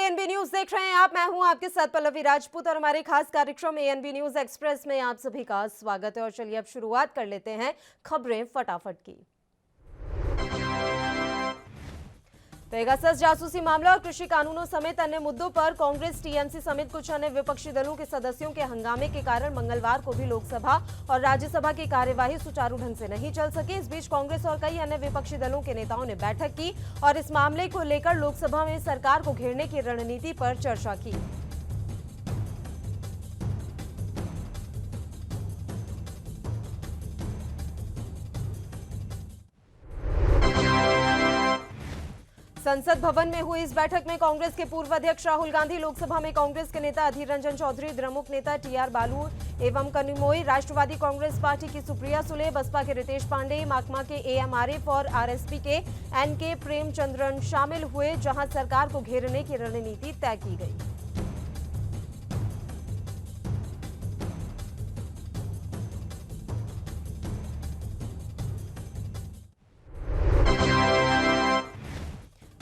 ANB news देख रहे हैं आप। मैं हूं आपके साथ पल्लवी राजपूत और हमारे खास कार्यक्रम एएनबी न्यूज एक्सप्रेस में आप सभी का स्वागत है। और चलिए अब शुरुआत कर लेते हैं खबरें फटाफट की। पेगासस जासूसी मामला और कृषि कानूनों समेत अन्य मुद्दों पर कांग्रेस, टीएमसी समेत कुछ अन्य विपक्षी दलों के सदस्यों के हंगामे के कारण मंगलवार को भी लोकसभा और राज्यसभा की कार्यवाही सुचारू ढंग से नहीं चल सकी। इस बीच कांग्रेस और कई अन्य विपक्षी दलों के नेताओं ने बैठक की और इस मामले को लेकर लोकसभा में सरकार को घेरने की रणनीति पर चर्चा की। संसद भवन में हुई इस बैठक में कांग्रेस के पूर्व अध्यक्ष राहुल गांधी, लोकसभा में कांग्रेस के नेता अधीर रंजन चौधरी, द्रमुक नेता टीआर बालू एवं कनिमोई, राष्ट्रवादी कांग्रेस पार्टी की सुप्रिया सुले, बसपा के रितेश पांडे, माकपा के एएम आरिफ और आरएसपी के एनके प्रेमचंद्रन शामिल हुए, जहां सरकार को घेरने की रणनीति तय की गई।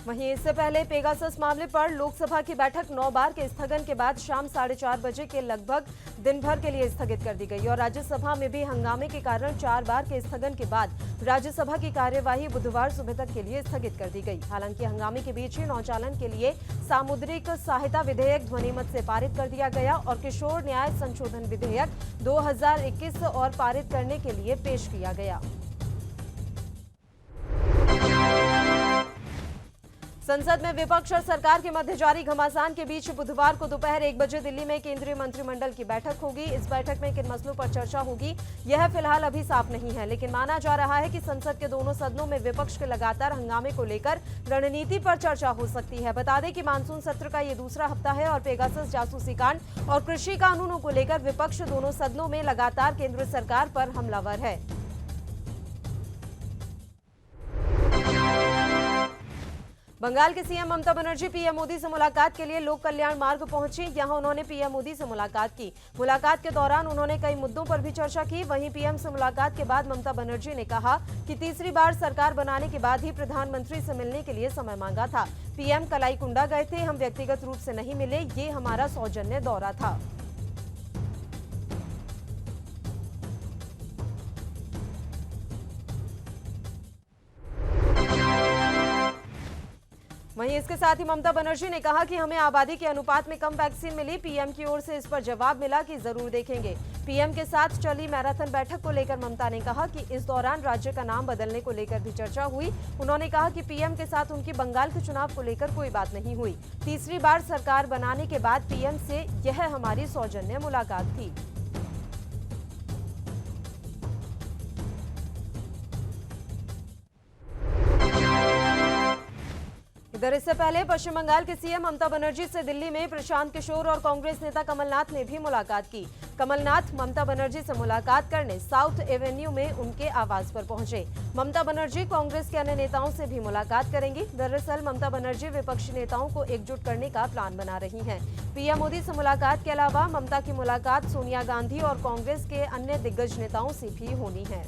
वहीं इससे पहले पेगासस मामले पर लोकसभा की बैठक 9 बार के स्थगन के बाद शाम 4:30 बजे के लगभग दिन भर के लिए स्थगित कर दी गई और राज्यसभा में भी हंगामे के कारण 4 बार के स्थगन के बाद राज्यसभा की कार्यवाही बुधवार सुबह तक के लिए स्थगित कर दी गई। हालांकि हंगामे के बीच ही नौचालन के लिए सामुद्रिक सहायता विधेयक ध्वनिमत से पारित कर दिया गया और किशोर न्याय संशोधन विधेयक 2021 और पारित करने के लिए पेश किया गया। संसद में विपक्ष और सरकार के मध्य जारी घमासान के बीच बुधवार को दोपहर 1 बजे दिल्ली में केंद्रीय मंत्रिमंडल की बैठक होगी। इस बैठक में किन मसलों पर चर्चा होगी यह फिलहाल अभी साफ नहीं है, लेकिन माना जा रहा है कि संसद के दोनों सदनों में विपक्ष के लगातार हंगामे को लेकर रणनीति पर चर्चा हो सकती है। बता दें कि मानसून सत्र का ये दूसरा हफ्ता है और पेगासस जासूसी कांड और कृषि कानूनों को लेकर विपक्ष दोनों सदनों में लगातार केंद्र सरकार पर हमलावर है। बंगाल के सीएम ममता बनर्जी पीएम मोदी से मुलाकात के लिए लोक कल्याण मार्ग पहुंची। यहां उन्होंने पीएम मोदी से मुलाकात की। मुलाकात के दौरान उन्होंने कई मुद्दों पर भी चर्चा की। वहीं पीएम से मुलाकात के बाद ममता बनर्जी ने कहा कि तीसरी बार सरकार बनाने के बाद ही प्रधानमंत्री से मिलने के लिए समय मांगा था। पीएम कलाईकुंडा गए थे, हम व्यक्तिगत रूप से नहीं मिले, ये हमारा सौजन्य दौरा था। वहीं इसके साथ ही ममता बनर्जी ने कहा कि हमें आबादी के अनुपात में कम वैक्सीन मिली। पीएम की ओर से इस पर जवाब मिला कि जरूर देखेंगे। पीएम के साथ चली मैराथन बैठक को लेकर ममता ने कहा कि इस दौरान राज्य का नाम बदलने को लेकर भी चर्चा हुई। उन्होंने कहा कि पीएम के साथ उनकी बंगाल के चुनाव को लेकर कोई बात नहीं हुई। तीसरी बार सरकार बनाने के बाद पीएम से यह हमारी सौजन्य मुलाकात थी। इधर इससे पहले पश्चिम बंगाल के सीएम ममता बनर्जी से दिल्ली में प्रशांत किशोर और कांग्रेस नेता कमलनाथ ने भी मुलाकात की। कमलनाथ ममता बनर्जी से मुलाकात करने साउथ एवेन्यू में उनके आवास पर पहुंचे। ममता बनर्जी कांग्रेस के अन्य नेताओं से भी मुलाकात करेंगी। दरअसल ममता बनर्जी विपक्षी नेताओं को एकजुट करने का प्लान बना रही हैं। पीएम मोदी से मुलाकात के अलावा ममता की मुलाकात सोनिया गांधी और कांग्रेस के अन्य दिग्गज नेताओं से भी होनी है।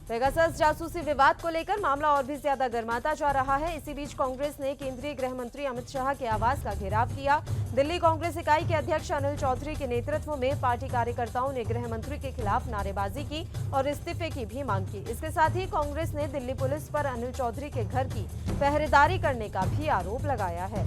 पेगासस जासूसी विवाद को लेकर मामला और भी ज्यादा गर्माता जा रहा है। इसी बीच कांग्रेस ने केंद्रीय गृह मंत्री अमित शाह के आवास का घेराव किया। दिल्ली कांग्रेस इकाई के अध्यक्ष अनिल चौधरी के नेतृत्व में पार्टी कार्यकर्ताओं ने गृह मंत्री के खिलाफ नारेबाजी की और इस्तीफे की भी मांग की। इसके साथ ही कांग्रेस ने दिल्ली पुलिस पर अनिल चौधरी के घर की पहरेदारी करने का भी आरोप लगाया है।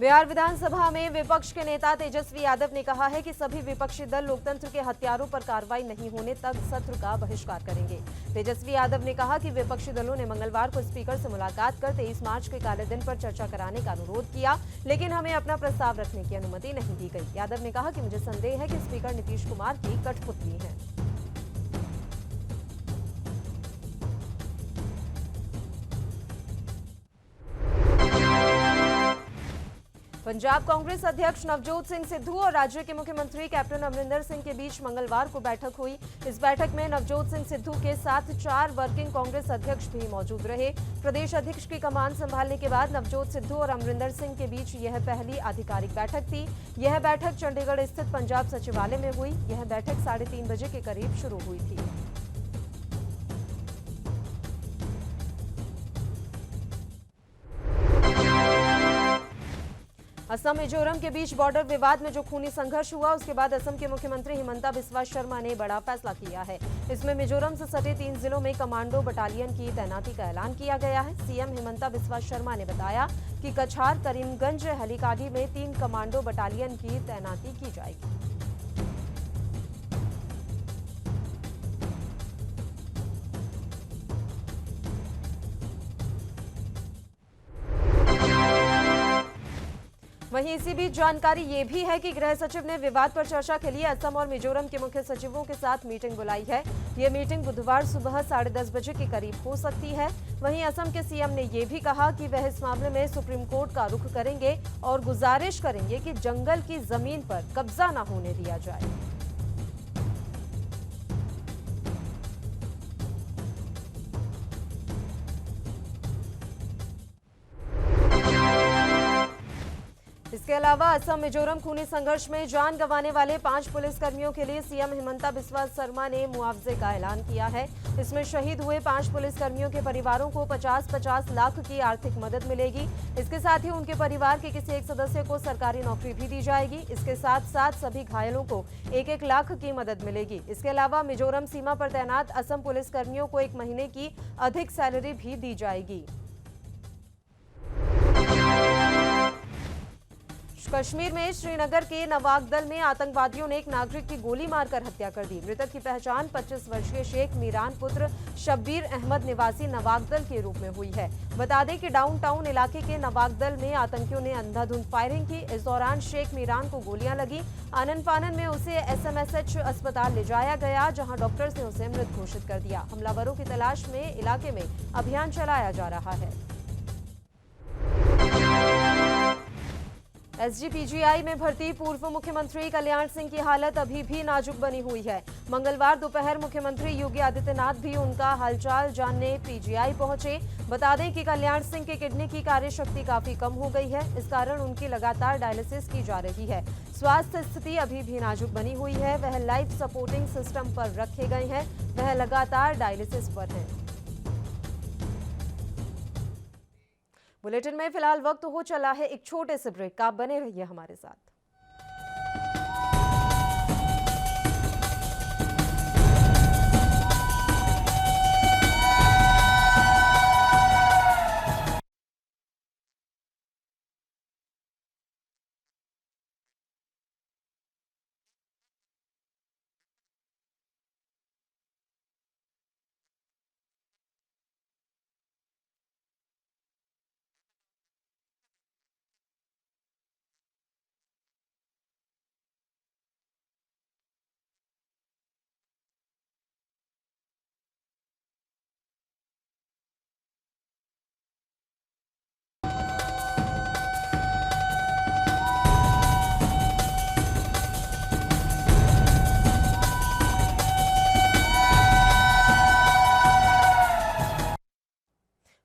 बिहार विधानसभा में विपक्ष के नेता तेजस्वी यादव ने कहा है कि सभी विपक्षी दल लोकतंत्र के हत्यारों पर कार्रवाई नहीं होने तक सत्र का बहिष्कार करेंगे। तेजस्वी यादव ने कहा कि विपक्षी दलों ने मंगलवार को स्पीकर से मुलाकात कर 23 मार्च के काले दिन पर चर्चा कराने का अनुरोध किया, लेकिन हमें अपना प्रस्ताव रखने की अनुमति नहीं दी गई। यादव ने कहा कि मुझे संदेह है कि स्पीकर नीतीश कुमार की कठपुतली है। पंजाब कांग्रेस अध्यक्ष नवजोत सिंह सिद्धू और राज्य के मुख्यमंत्री कैप्टन अमरिंदर सिंह के बीच मंगलवार को बैठक हुई। इस बैठक में नवजोत सिंह सिद्धू के साथ 4 वर्किंग कांग्रेस अध्यक्ष भी मौजूद रहे। प्रदेश अध्यक्ष की कमान संभालने के बाद नवजोत सिद्धू और अमरिंदर सिंह के बीच यह पहली आधिकारिक बैठक थी। यह बैठक चंडीगढ़ स्थित पंजाब सचिवालय में हुई। यह बैठक 3:30 बजे के करीब शुरू हुई थी। असम मिजोरम के बीच बॉर्डर विवाद में जो खूनी संघर्ष हुआ, उसके बाद असम के मुख्यमंत्री हिमंता बिस्वा शर्मा ने बड़ा फैसला किया है। इसमें मिजोरम से सटे 3 जिलों में कमांडो बटालियन की तैनाती का ऐलान किया गया है। सीएम हिमंता बिस्वा शर्मा ने बताया कि कछार, करीमगंज, हलीकाडी में 3 कमांडो बटालियन की तैनाती की जाएगी। वहीं इसी बीच जानकारी ये भी है कि गृह सचिव ने विवाद पर चर्चा के लिए असम और मिजोरम के मुख्य सचिवों के साथ मीटिंग बुलाई है। ये मीटिंग बुधवार सुबह 10:30 बजे के करीब हो सकती है। वहीं असम के सीएम ने यह भी कहा कि वह इस मामले में सुप्रीम कोर्ट का रुख करेंगे और गुजारिश करेंगे कि जंगल की जमीन पर कब्जा न होने दिया जाए। इसके अलावा असम मिजोरम खूनी संघर्ष में जान गंवाने वाले 5 पुलिसकर्मियों के लिए सीएम हिमंता बिस्वा शर्मा ने मुआवजे का ऐलान किया है। इसमें शहीद हुए 5 पुलिसकर्मियों के परिवारों को 50-50 लाख की आर्थिक मदद मिलेगी। इसके साथ ही उनके परिवार के किसी एक सदस्य को सरकारी नौकरी भी दी जाएगी। इसके साथ साथ सभी घायलों को 1-1 लाख की मदद मिलेगी। इसके अलावा मिजोरम सीमा पर तैनात असम पुलिसकर्मियों को 1 महीने की अधिक सैलरी भी दी जाएगी। कश्मीर में श्रीनगर के नवागदल में आतंकवादियों ने एक नागरिक की गोली मारकर हत्या कर दी। मृतक की पहचान 25 वर्षीय शेख मीरान पुत्र शब्बीर अहमद निवासी नवागदल के रूप में हुई है। बता दें कि डाउनटाउन इलाके के नवागदल में आतंकियों ने अंधाधुंध फायरिंग की। इस दौरान शेख मीरान को गोलियां लगी। आनन फानन में उसे एसएमएसएच अस्पताल ले जाया गया, जहां डॉक्टर्स ने उसे मृत घोषित कर दिया। हमलावरों की तलाश में इलाके में अभियान चलाया जा रहा है। एसजीपीजीआई में भर्ती पूर्व मुख्यमंत्री कल्याण सिंह की हालत अभी भी नाजुक बनी हुई है। मंगलवार दोपहर मुख्यमंत्री योगी आदित्यनाथ भी उनका हालचाल जानने पीजीआई पहुंचे। बता दें कि कल्याण सिंह के किडनी की कार्यशक्ति काफी कम हो गई है। इस कारण उनकी लगातार डायलिसिस की जा रही है। स्वास्थ्य स्थिति अभी भी नाजुक बनी हुई है। वह लाइफ सपोर्टिंग सिस्टम पर रखे गए हैं। वह लगातार डायलिसिस पर हैं। बुलेटिन में फिलहाल वक्त हो चला है एक छोटे से ब्रेक का। आप बने रहिए हमारे साथ।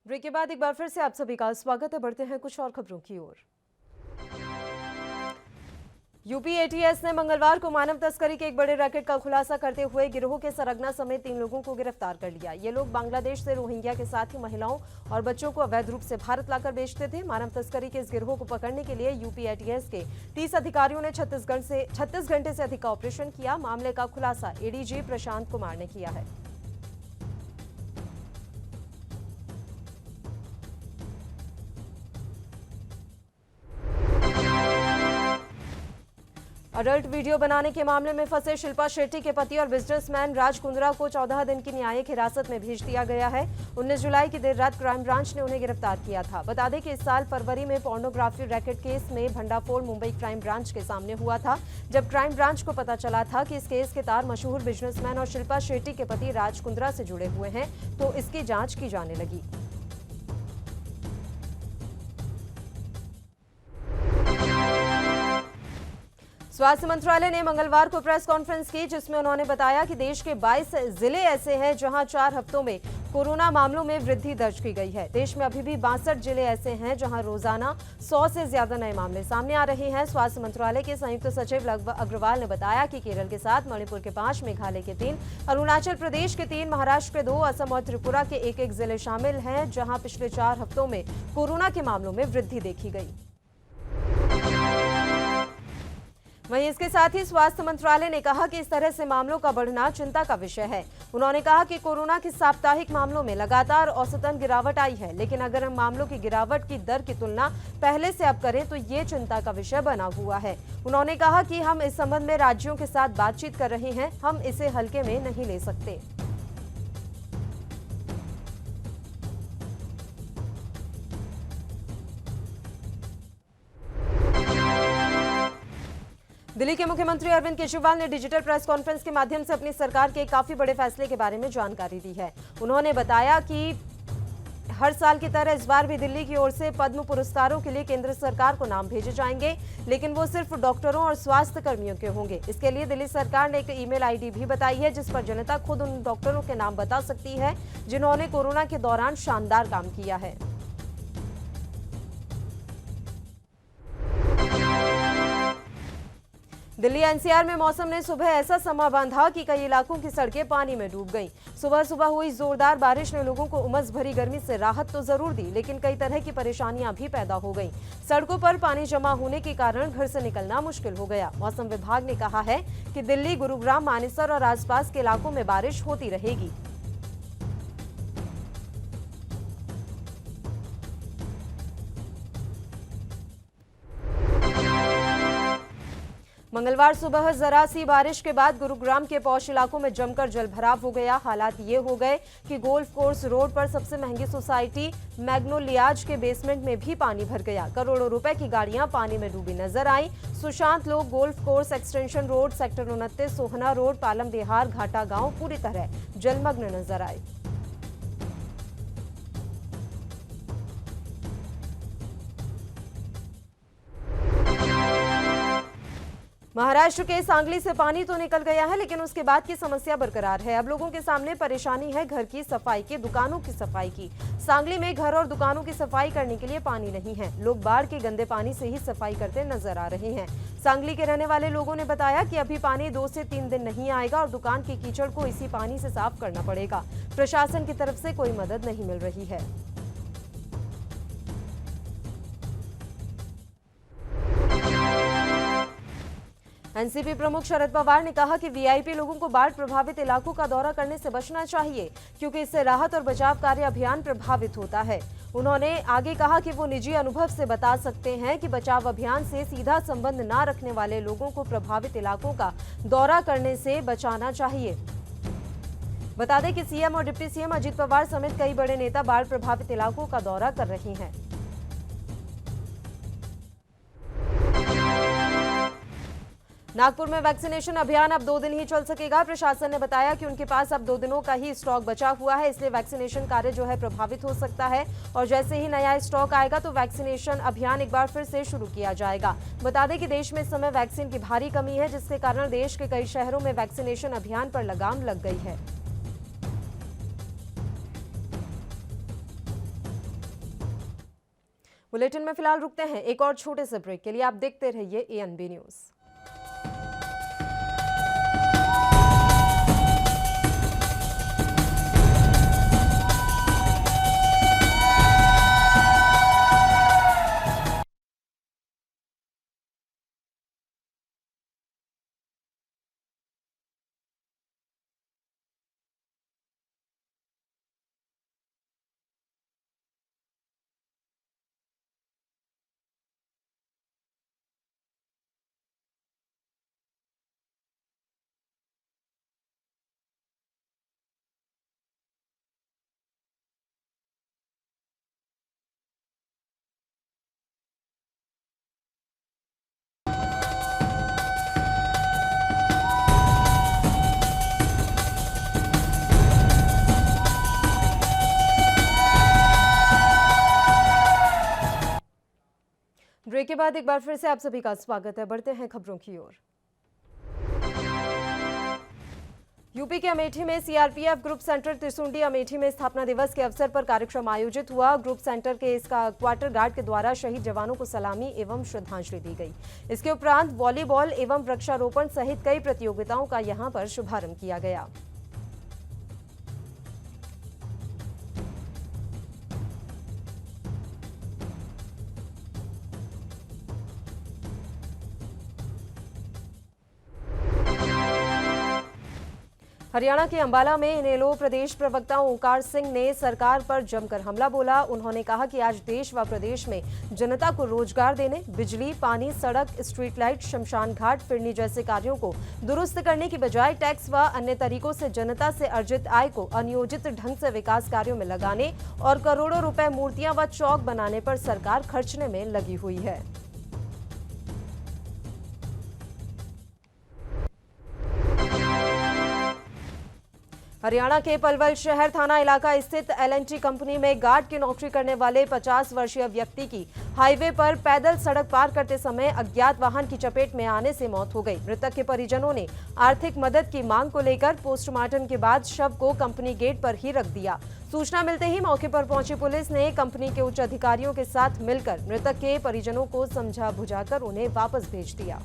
ब्रेक के बाद एक बार फिर से आप सभी का स्वागत है। बढ़ते हैं कुछ और खबरों की ओर। यूपी एटीएस ने मंगलवार को मानव तस्करी के एक बड़े रैकेट का खुलासा करते हुए गिरोह के सरगना समेत 3 लोगों को गिरफ्तार कर लिया। ये लोग बांग्लादेश से रोहिंग्या के साथ ही महिलाओं और बच्चों को अवैध रूप से भारत लाकर बेचते थे। मानव तस्करी के इस गिरोह को पकड़ने के लिए यूपी एटीएस के 30 अधिकारियों ने 36 घंटे से अधिक का ऑपरेशन किया। मामले का खुलासा एडीजी प्रशांत कुमार ने किया है। अडल्ट वीडियो बनाने के मामले में फंसे शिल्पा शेट्टी के पति और बिजनेसमैन राज कुंद्रा को 14 दिन की न्यायिक हिरासत में भेज दिया गया है। 19 जुलाई की देर रात क्राइम ब्रांच ने उन्हें गिरफ्तार किया था। बता दें कि इस साल फरवरी में पोर्नोग्राफी रैकेट केस में भंडाफोड़ मुंबई क्राइम ब्रांच के सामने हुआ था। जब क्राइम ब्रांच को पता चला था कि इस केस के तार मशहूर बिजनेसमैन और शिल्पा शेट्टी के पति राज कुंद्रा से जुड़े हुए हैं, तो इसकी जांच की जाने लगी। स्वास्थ्य मंत्रालय ने मंगलवार को प्रेस कॉन्फ्रेंस की, जिसमें उन्होंने बताया कि देश के 22 जिले ऐसे हैं जहां 4 हफ्तों में कोरोना मामलों में वृद्धि दर्ज की गई है। देश में अभी भी 62 जिले ऐसे हैं जहां रोजाना 100 से ज्यादा नए मामले सामने आ रहे हैं। स्वास्थ्य मंत्रालय के संयुक्त सचिव लव अग्रवाल ने बताया कि केरल के 7, मणिपुर के 5, मेघालय के 3, अरुणाचल प्रदेश के 3, महाराष्ट्र के 2, असम और त्रिपुरा के एक जिले शामिल हैं जहां पिछले 4 हफ्तों में कोरोना के मामलों में वृद्धि देखी गई। वहीं इसके साथ ही स्वास्थ्य मंत्रालय ने कहा कि इस तरह से मामलों का बढ़ना चिंता का विषय है। उन्होंने कहा कि कोरोना के साप्ताहिक मामलों में लगातार औसतन गिरावट आई है, लेकिन अगर हम मामलों की गिरावट की दर की तुलना पहले से अब करें तो ये चिंता का विषय बना हुआ है। उन्होंने कहा कि हम इस संबंध में राज्यों के साथ बातचीत कर रहे हैं, हम इसे हल्के में नहीं ले सकते। दिल्ली के मुख्यमंत्री अरविंद केजरीवाल ने डिजिटल प्रेस कॉन्फ्रेंस के माध्यम से अपनी सरकार के काफी बड़े फैसले के बारे में जानकारी दी है। उन्होंने बताया कि हर साल की तरह इस बार भी दिल्ली की ओर से पद्म पुरस्कारों के लिए केंद्र सरकार को नाम भेजे जाएंगे, लेकिन वो सिर्फ डॉक्टरों और स्वास्थ्य कर्मियों के होंगे। इसके लिए दिल्ली सरकार ने एक ईमेल आईडी भी बताई है, जिस पर जनता खुद उन डॉक्टरों के नाम बता सकती है जिन्होंने कोरोना के दौरान शानदार काम किया है। दिल्ली एनसीआर में मौसम ने सुबह ऐसा समा बांधा कि कई इलाकों की सड़कें पानी में डूब गईं। सुबह सुबह हुई जोरदार बारिश ने लोगों को उमस भरी गर्मी से राहत तो जरूर दी, लेकिन कई तरह की परेशानियां भी पैदा हो गईं। सड़कों पर पानी जमा होने के कारण घर से निकलना मुश्किल हो गया। मौसम विभाग ने कहा है कि दिल्ली, गुरुग्राम, मानेसर और आसपास के इलाकों में बारिश होती रहेगी। मंगलवार सुबह जरा सी बारिश के बाद गुरुग्राम के पौष इलाकों में जमकर जलभराव हो गया। हालात ये हो गए कि गोल्फ कोर्स रोड पर सबसे महंगी सोसाइटी मैग्नोलियाज के बेसमेंट में भी पानी भर गया। करोड़ों रुपए की गाड़ियां पानी में डूबी नजर आई। सुशांत लोग golf course, extension road, sector 29, सोहना रोड, पालम विहार, घाटा गांव पूरी तरह जलमग्न नजर आए। महाराष्ट्र के सांगली से पानी तो निकल गया है, लेकिन उसके बाद की समस्या बरकरार है। अब लोगों के सामने परेशानी है घर की सफाई की, दुकानों की सफाई की। सांगली में घर और दुकानों की सफाई करने के लिए पानी नहीं है। लोग बाढ़ के गंदे पानी से ही सफाई करते नजर आ रहे हैं। सांगली के रहने वाले लोगों ने बताया कि अभी पानी 2 से 3 दिन नहीं आएगा और दुकान के कीचड़ को इसी पानी से साफ करना पड़ेगा। प्रशासन की तरफ से कोई मदद नहीं मिल रही है। एनसीपी प्रमुख शरद पवार ने कहा कि वीआईपी लोगों को बाढ़ प्रभावित इलाकों का दौरा करने से बचना चाहिए, क्योंकि इससे राहत और बचाव कार्य अभियान प्रभावित होता है। उन्होंने आगे कहा कि वो निजी अनुभव से बता सकते हैं कि बचाव अभियान से सीधा संबंध न रखने वाले लोगों को प्रभावित इलाकों का दौरा करने से बचाना चाहिए। बता दें कि सीएम और डिप्टी सीएम अजित पवार समेत कई बड़े नेता बाढ़ प्रभावित इलाकों का दौरा कर रहे हैं। नागपुर में वैक्सीनेशन अभियान अब 2 दिन ही चल सकेगा। प्रशासन ने बताया कि उनके पास अब 2 दिनों का ही स्टॉक बचा हुआ है, इसलिए वैक्सीनेशन कार्य जो है प्रभावित हो सकता है और जैसे ही नया स्टॉक आएगा तो वैक्सीनेशन अभियान एक बार फिर से शुरू किया जाएगा। बता दें कि देश में इस समय वैक्सीन की भारी कमी है, जिसके कारण देश के कई शहरों में वैक्सीनेशन अभियान पर लगाम लग गई है। बुलेटिन में फिलहाल रुकते हैं एक और छोटे से ब्रेक के लिए। आप देखते रहिए एएनबी न्यूज। के बाद एक बार फिर से आप सभी का स्वागत है। बढ़ते हैं खबरों की ओर। यूपी के अमेठी में सीआरपीएफ ग्रुप सेंटर त्रिशुंडी अमेठी में स्थापना दिवस के अवसर पर कार्यक्रम आयोजित हुआ। ग्रुप सेंटर के इसका क्वार्टर गार्ड के द्वारा शहीद जवानों को सलामी एवं श्रद्धांजलि दी गई। इसके उपरांत वॉलीबॉल एवं वृक्षारोपण सहित कई प्रतियोगिताओं का यहां पर शुभारंभ किया गया। हरियाणा के अंबाला में इनेलो प्रदेश प्रवक्ता ओंकार सिंह ने सरकार पर जमकर हमला बोला। उन्होंने कहा कि आज देश व प्रदेश में जनता को रोजगार देने, बिजली, पानी, सड़क, स्ट्रीट लाइट, शमशान घाट, फिरनी जैसे कार्यों को दुरुस्त करने की बजाय टैक्स व अन्य तरीकों से जनता से अर्जित आय को अनियोजित ढंग से विकास कार्यों में लगाने और करोड़ों रुपए मूर्तियां व चौक बनाने पर सरकार खर्चने में लगी हुई है। हरियाणा के पलवल शहर थाना इलाका स्थित एल&टी कंपनी में गार्ड की नौकरी करने वाले 50 वर्षीय व्यक्ति की हाईवे पर पैदल सड़क पार करते समय अज्ञात वाहन की चपेट में आने से मौत हो गई। मृतक के परिजनों ने आर्थिक मदद की मांग को लेकर पोस्टमार्टम के बाद शव को कंपनी गेट पर ही रख दिया। सूचना मिलते ही मौके पर पहुंची पुलिस ने कंपनी के उच्च अधिकारियों के साथ मिलकर मृतक के परिजनों को समझा बुझाकर उन्हें वापस भेज दिया।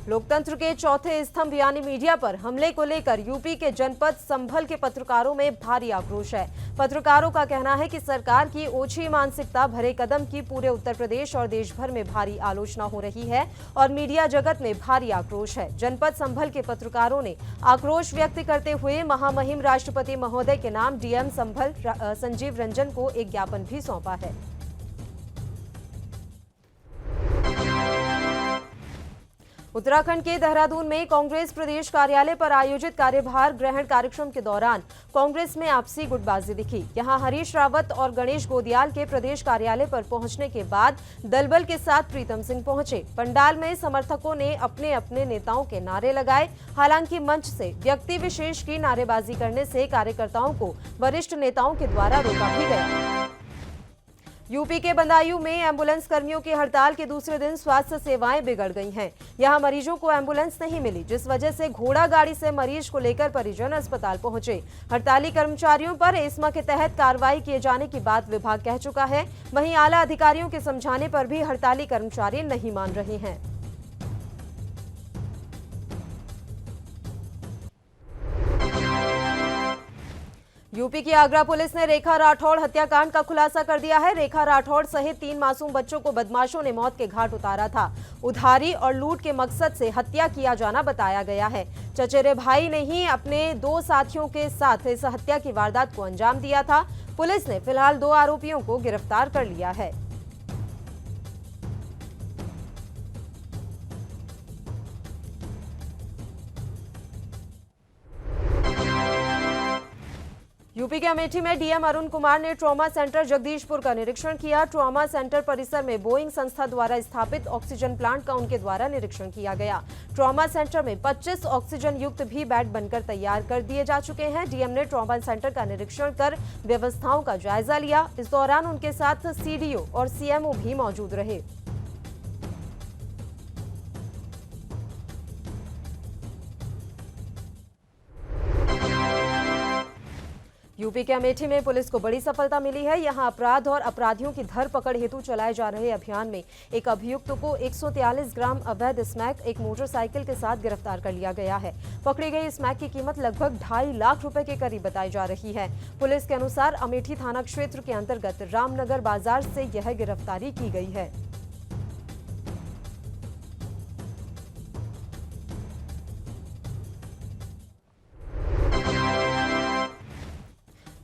लोकतंत्र के चौथे स्तंभ यानी मीडिया पर हमले को लेकर यूपी के जनपद संभल के पत्रकारों में भारी आक्रोश है। पत्रकारों का कहना है कि सरकार की ओछी मानसिकता भरे कदम की पूरे उत्तर प्रदेश और देश भर में भारी आलोचना हो रही है और मीडिया जगत में भारी आक्रोश है। जनपद संभल के पत्रकारों ने आक्रोश व्यक्त करते हुए महामहिम राष्ट्रपति महोदय के नाम डीएम संभल संजीव रंजन को एक ज्ञापन भी सौंपा है। उत्तराखंड के देहरादून में कांग्रेस प्रदेश कार्यालय पर आयोजित कार्यभार ग्रहण कार्यक्रम के दौरान कांग्रेस में आपसी गुटबाजी दिखी। यहां हरीश रावत और गणेश गोदियाल के प्रदेश कार्यालय पर पहुंचने के बाद दलबल के साथ प्रीतम सिंह पहुंचे। पंडाल में समर्थकों ने अपने अपने नेताओं के नारे लगाए। हालांकि मंच से व्यक्ति विशेष की नारेबाजी करने से कार्यकर्ताओं को वरिष्ठ नेताओं के द्वारा रोका भी गया। यूपी के बदायूं में एम्बुलेंस कर्मियों की हड़ताल के दूसरे दिन स्वास्थ्य सेवाएं बिगड़ गई हैं। यहां मरीजों को एम्बुलेंस नहीं मिली, जिस वजह से घोड़ा गाड़ी से मरीज को लेकर परिजन अस्पताल पहुंचे। हड़ताली कर्मचारियों पर एस्मा के तहत कार्रवाई किए जाने की बात विभाग कह चुका है। वहीं आला अधिकारियों के समझाने पर भी हड़ताली कर्मचारी नहीं मान रहे हैं। यूपी की आगरा पुलिस ने रेखा राठौड़ हत्याकांड का खुलासा कर दिया है। रेखा राठौड़ सहित 3 मासूम बच्चों को बदमाशों ने मौत के घाट उतारा था। उधारी और लूट के मकसद से हत्या किया जाना बताया गया है। चचेरे भाई ने ही अपने 2 साथियों के साथ इस हत्या की वारदात को अंजाम दिया था। पुलिस ने फिलहाल 2 आरोपियों को गिरफ्तार कर लिया है। यूपी के अमेठी में डीएम अरुण कुमार ने ट्रॉमा सेंटर जगदीशपुर का निरीक्षण किया। ट्रॉमा सेंटर परिसर में बोइंग संस्था द्वारा स्थापित ऑक्सीजन प्लांट का उनके द्वारा निरीक्षण किया गया। ट्रॉमा सेंटर में 25 ऑक्सीजन युक्त भी बेड बनकर तैयार कर दिए जा चुके हैं। डीएम ने ट्रॉमा सेंटर का निरीक्षण कर व्यवस्थाओं का जायजा लिया। इस दौरान उनके साथ सीडीओ और सीएमओ भी मौजूद रहे। यूपी के अमेठी में पुलिस को बड़ी सफलता मिली है। यहां अपराध और अपराधियों की धरपकड़ हेतु चलाए जा रहे अभियान में एक अभियुक्त को 143 ग्राम अवैध स्मैक एक मोटरसाइकिल के साथ गिरफ्तार कर लिया गया है। पकड़ी गई स्मैक की कीमत लगभग 2.5 लाख रुपए के करीब बताई जा रही है। पुलिस के अनुसार अमेठी थाना क्षेत्र के अंतर्गत रामनगर बाजार से यह गिरफ्तारी की गई है।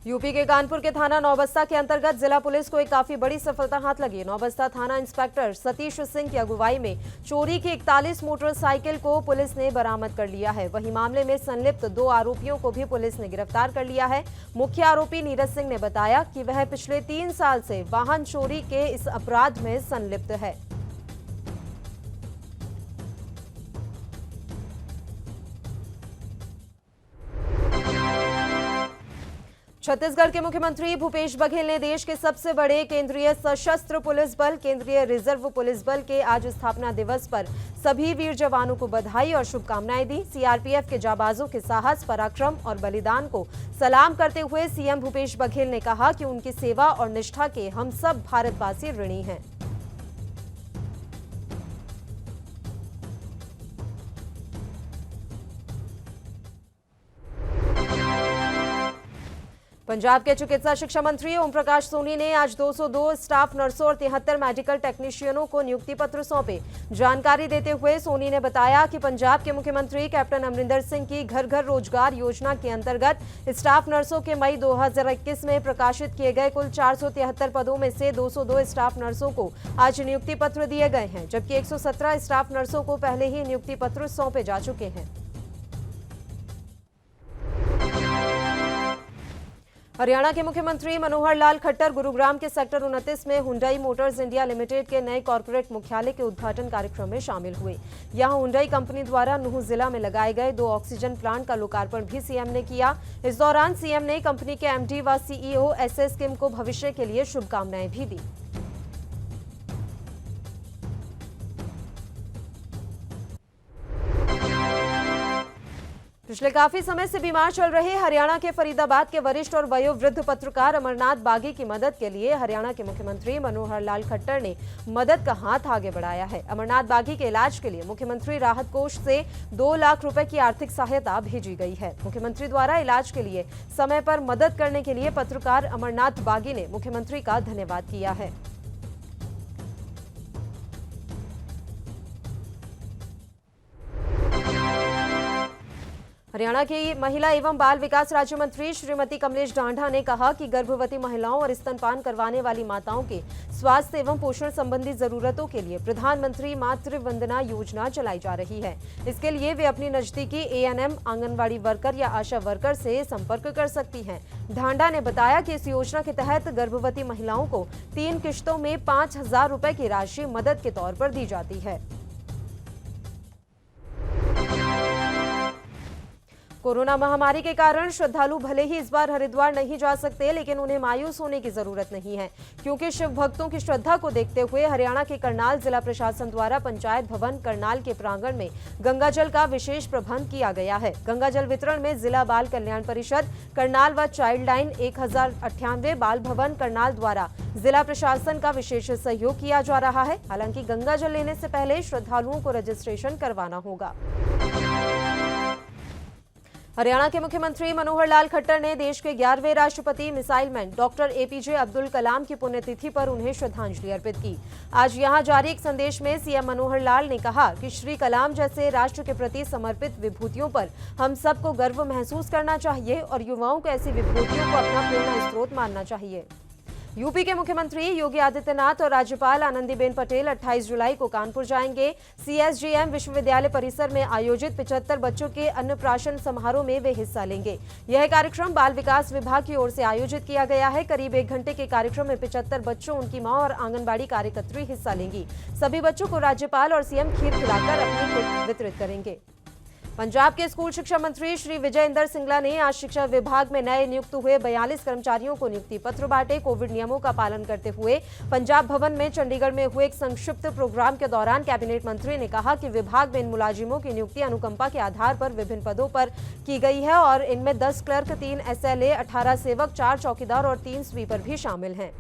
यूपी के कानपुर के थाना नौबस्ता के अंतर्गत जिला पुलिस को एक काफी बड़ी सफलता हाथ लगी। नौबस्ता थाना इंस्पेक्टर सतीश सिंह की अगुवाई में चोरी की 41 मोटरसाइकिल को पुलिस ने बरामद कर लिया है। वहीं मामले में संलिप्त 2 आरोपियों को भी पुलिस ने गिरफ्तार कर लिया है। मुख्य आरोपी नीरज सिंह ने बताया कि वह पिछले 3 साल से वाहन चोरी के इस अपराध में संलिप्त है। छत्तीसगढ़ के मुख्यमंत्री भूपेश बघेल ने देश के सबसे बड़े केंद्रीय सशस्त्र पुलिस बल केंद्रीय रिजर्व पुलिस बल के आज स्थापना दिवस पर सभी वीर जवानों को बधाई और शुभकामनाएं दी। सीआरपीएफ के जाबाजों के साहस, पराक्रम और बलिदान को सलाम करते हुए सीएम भूपेश बघेल ने कहा कि उनकी सेवा और निष्ठा के हम सब भारतवासी ऋणी हैं। पंजाब के चिकित्सा शिक्षा मंत्री ओम प्रकाश सोनी ने आज 202 स्टाफ नर्सों और 73 मेडिकल टेक्नीशियनों को नियुक्ति पत्र सौंपे। जानकारी देते हुए सोनी ने बताया कि पंजाब के मुख्यमंत्री कैप्टन अमरिंदर सिंह की घर घर रोजगार योजना के अंतर्गत स्टाफ नर्सों के मई 2021 में प्रकाशित किए गए कुल 473 पदों में से 202 स्टाफ नर्सों को आज नियुक्ति पत्र दिए गए हैं, जबकि 117 स्टाफ नर्सों को पहले ही नियुक्ति पत्र सौंपे जा चुके हैं। हरियाणा के मुख्यमंत्री मनोहर लाल खट्टर गुरुग्राम के सेक्टर 29 में हुंडई मोटर्स इंडिया लिमिटेड के नए कॉर्पोरेट मुख्यालय के उद्घाटन कार्यक्रम में शामिल हुए। यहां हुंडई कंपनी द्वारा नूह जिला में लगाए गए 2 ऑक्सीजन प्लांट का लोकार्पण भी सीएम ने किया। इस दौरान सीएम ने कंपनी के एमडी व सीईओ एसएस किम को भविष्य के लिए शुभकामनाएं भी दी। पिछले काफी समय से बीमार चल रहे हरियाणा के फरीदाबाद के वरिष्ठ और वयोवृद्ध पत्रकार अमरनाथ बागी की मदद के लिए हरियाणा के मुख्यमंत्री मनोहर लाल खट्टर ने मदद का हाथ आगे बढ़ाया है। अमरनाथ बागी के इलाज के लिए मुख्यमंत्री राहत कोष से 2 लाख रुपए की आर्थिक सहायता भेजी गई है। मुख्यमंत्री द्वारा इलाज के लिए समय पर मदद करने के लिए पत्रकार अमरनाथ बागी ने मुख्यमंत्री का धन्यवाद किया है। हरियाणा की महिला एवं बाल विकास राज्य मंत्री श्रीमती कमलेश ढांढा ने कहा कि गर्भवती महिलाओं और स्तनपान करवाने वाली माताओं के स्वास्थ्य एवं पोषण संबंधी जरूरतों के लिए प्रधानमंत्री मातृ वंदना योजना चलाई जा रही है। इसके लिए वे अपनी नजदीकी एएनएम, आंगनबाड़ी वर्कर या आशा वर्कर से संपर्क कर सकती हैं। ढांढा ने बताया कि इस योजना के तहत गर्भवती महिलाओं को 3 किश्तों में 5,000 रुपए की राशि मदद के तौर पर दी जाती है। कोरोना महामारी के कारण श्रद्धालु भले ही इस बार हरिद्वार नहीं जा सकते, लेकिन उन्हें मायूस होने की जरूरत नहीं है, क्योंकि शिव भक्तों की श्रद्धा को देखते हुए हरियाणा के करनाल जिला प्रशासन द्वारा पंचायत भवन करनाल के प्रांगण में गंगाजल का विशेष प्रबंध किया गया है। गंगाजल वितरण में जिला बाल कल्याण परिषद करनाल व चाइल्ड लाइन 1098 बाल भवन करनाल द्वारा जिला प्रशासन का विशेष सहयोग किया जा रहा है। हालांकि गंगाजल लेने से पहले श्रद्धालुओं को रजिस्ट्रेशन करवाना होगा। हरियाणा के मुख्यमंत्री मनोहर लाल खट्टर ने देश के 11वें राष्ट्रपति missile man doctor A P J Abdul Kalam की पुण्यतिथि पर उन्हें श्रद्धांजलि अर्पित की। आज यहां जारी एक संदेश में सीएम मनोहर लाल ने कहा कि श्री कलाम जैसे राष्ट्र के प्रति समर्पित विभूतियों पर हम सबको गर्व महसूस करना चाहिए और युवाओं को ऐसी विभूतियों को अपना प्रेरणा स्रोत मानना चाहिए। यूपी के मुख्यमंत्री योगी आदित्यनाथ और राज्यपाल आनंदीबेन पटेल 28 जुलाई को कानपुर जाएंगे। सीएसजीएम विश्वविद्यालय परिसर में आयोजित 75 बच्चों के अन्नप्राशन समारोह में वे हिस्सा लेंगे। यह कार्यक्रम बाल विकास विभाग की ओर से आयोजित किया गया है। करीब 1 घंटे के कार्यक्रम में 75 बच्चों, उनकी मां और आंगनबाड़ी कार्यकर्त्री हिस्सा लेंगी। सभी बच्चों को राज्यपाल और सीएम खीर खिलाकर अपनी किट वितरित करेंगे। पंजाब के स्कूल शिक्षा मंत्री श्री विजय इंदर सिंगला ने आज शिक्षा विभाग में नए नियुक्त हुए 42 कर्मचारियों को नियुक्ति पत्र बांटे। कोविड नियमों का पालन करते हुए पंजाब भवन में चंडीगढ़ में हुए एक संक्षिप्त प्रोग्राम के दौरान कैबिनेट मंत्री ने कहा कि विभाग में इन मुलाजिमों की नियुक्ति अनुकंपा के आधार पर विभिन्न पदों पर की गई है और इनमें 10 क्लर्क, 3 SLA, 18 सेवक, 4 चौकीदार और 3 स्वीपर भी शामिल हैं।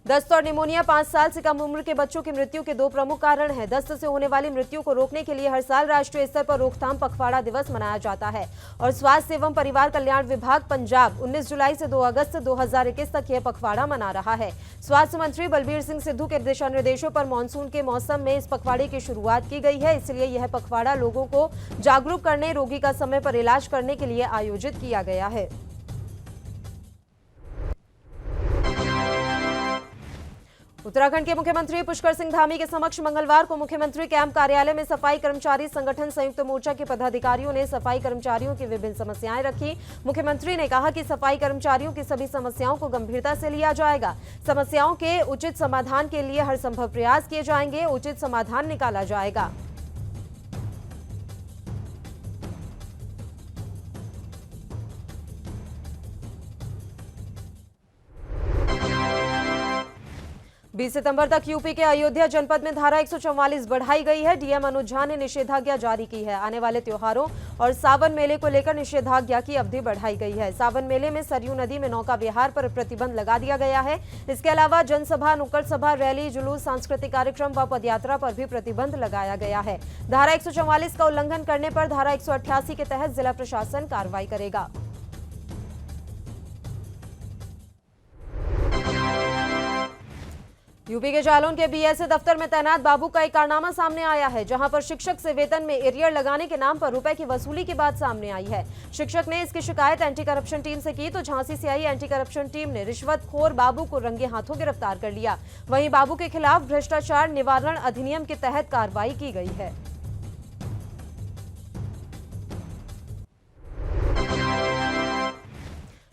दस्त और निमोनिया 5 साल से कम उम्र के बच्चों की मृत्यु के 2 प्रमुख कारण हैं। दस्त से होने वाली मृत्यु को रोकने के लिए हर साल राष्ट्रीय स्तर पर रोकथाम पखवाड़ा दिवस मनाया जाता है और स्वास्थ्य एवं परिवार कल्याण विभाग पंजाब 19 जुलाई से 2 अगस्त 2021 तक यह पखवाड़ा मना रहा है। स्वास्थ्य मंत्री बलबीर सिंह सिद्धू के दिशा निर्देशों पर मानसून के मौसम में इस पखवाड़े की शुरुआत की गई है, इसलिए यह पखवाड़ा लोगों को जागरूक करने, रोगी का समय पर इलाज करने के लिए आयोजित किया गया है। उत्तराखंड के मुख्यमंत्री पुष्कर सिंह धामी के समक्ष मंगलवार को मुख्यमंत्री कैंप कार्यालय में सफाई कर्मचारी संगठन संयुक्त मोर्चा के पदाधिकारियों ने सफाई कर्मचारियों की विभिन्न समस्याएं रखी। मुख्यमंत्री ने कहा कि सफाई कर्मचारियों की सभी समस्याओं को गंभीरता से लिया जाएगा। समस्याओं के उचित समाधान के लिए हर संभव प्रयास किए जाएंगे, उचित समाधान निकाला जाएगा। 20 सितंबर तक यूपी के अयोध्या जनपद में धारा 144 बढ़ाई गई है। डीएम अनुज झा ने निषेधाज्ञा जारी की है। आने वाले त्योहारों और सावन मेले को लेकर निषेधाज्ञा की अवधि बढ़ाई गई है। सावन मेले में सरयू नदी में नौका विहार पर प्रतिबंध लगा दिया गया है। इसके अलावा जनसभा, नुक्कड़ सभा, रैली, जुलूस, सांस्कृतिक कार्यक्रम व पदयात्रा पर भी प्रतिबंध लगाया गया है। धारा 144 का उल्लंघन करने पर धारा 188 के तहत जिला प्रशासन कार्रवाई करेगा। यूपी के जालौन के बीएसए दफ्तर में तैनात बाबू का एक कारनामा सामने आया है, जहां पर शिक्षक से वेतन में एरियर लगाने के नाम पर रुपए की वसूली की बात सामने आई है। शिक्षक ने इसकी शिकायत एंटी करप्शन टीम से की तो झांसी से आई एंटी करप्शन टीम ने रिश्वतखोर बाबू को रंगे हाथों गिरफ्तार कर लिया। वहीं बाबू के खिलाफ भ्रष्टाचार निवारण अधिनियम के तहत कार्रवाई की गई है।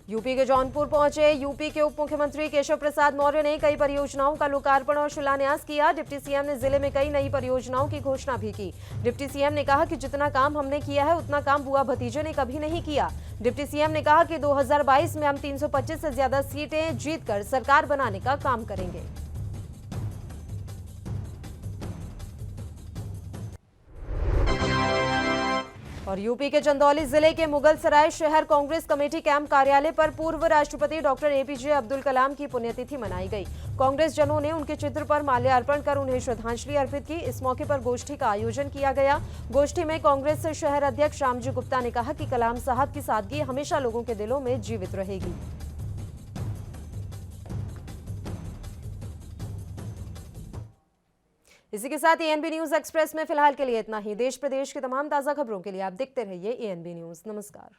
यूपी के जौनपुर पहुंचे यूपी के उप मुख्यमंत्री केशव प्रसाद मौर्य ने कई परियोजनाओं का लोकार्पण और शिलान्यास किया। डिप्टी सीएम ने जिले में कई नई परियोजनाओं की घोषणा भी की। डिप्टी सीएम ने कहा कि जितना काम हमने किया है उतना काम बुआ भतीजे ने कभी नहीं किया। डिप्टी सीएम ने कहा कि 2022 में हम 325 से ज्यादा सीटें जीतकर सरकार बनाने का काम करेंगे। और यूपी के चंदौली जिले के मुगलसराय शहर कांग्रेस कमेटी कैंप कार्यालय पर पूर्व राष्ट्रपति डॉक्टर एपीजे अब्दुल कलाम की पुण्यतिथि मनाई गई। कांग्रेस जनों ने उनके चित्र पर माल्यार्पण कर उन्हें श्रद्धांजलि अर्पित की। इस मौके पर गोष्ठी का आयोजन किया गया। गोष्ठी में कांग्रेस से शहर अध्यक्ष रामजी गुप्ता ने कहा कि कलाम साहब की सादगी हमेशा लोगों के दिलों में जीवित रहेगी। इसी के साथ एएनबी न्यूज एक्सप्रेस में फिलहाल के लिए इतना ही। देश प्रदेश की तमाम ताजा खबरों के लिए आप देखते रहिए एएनबी न्यूज। नमस्कार।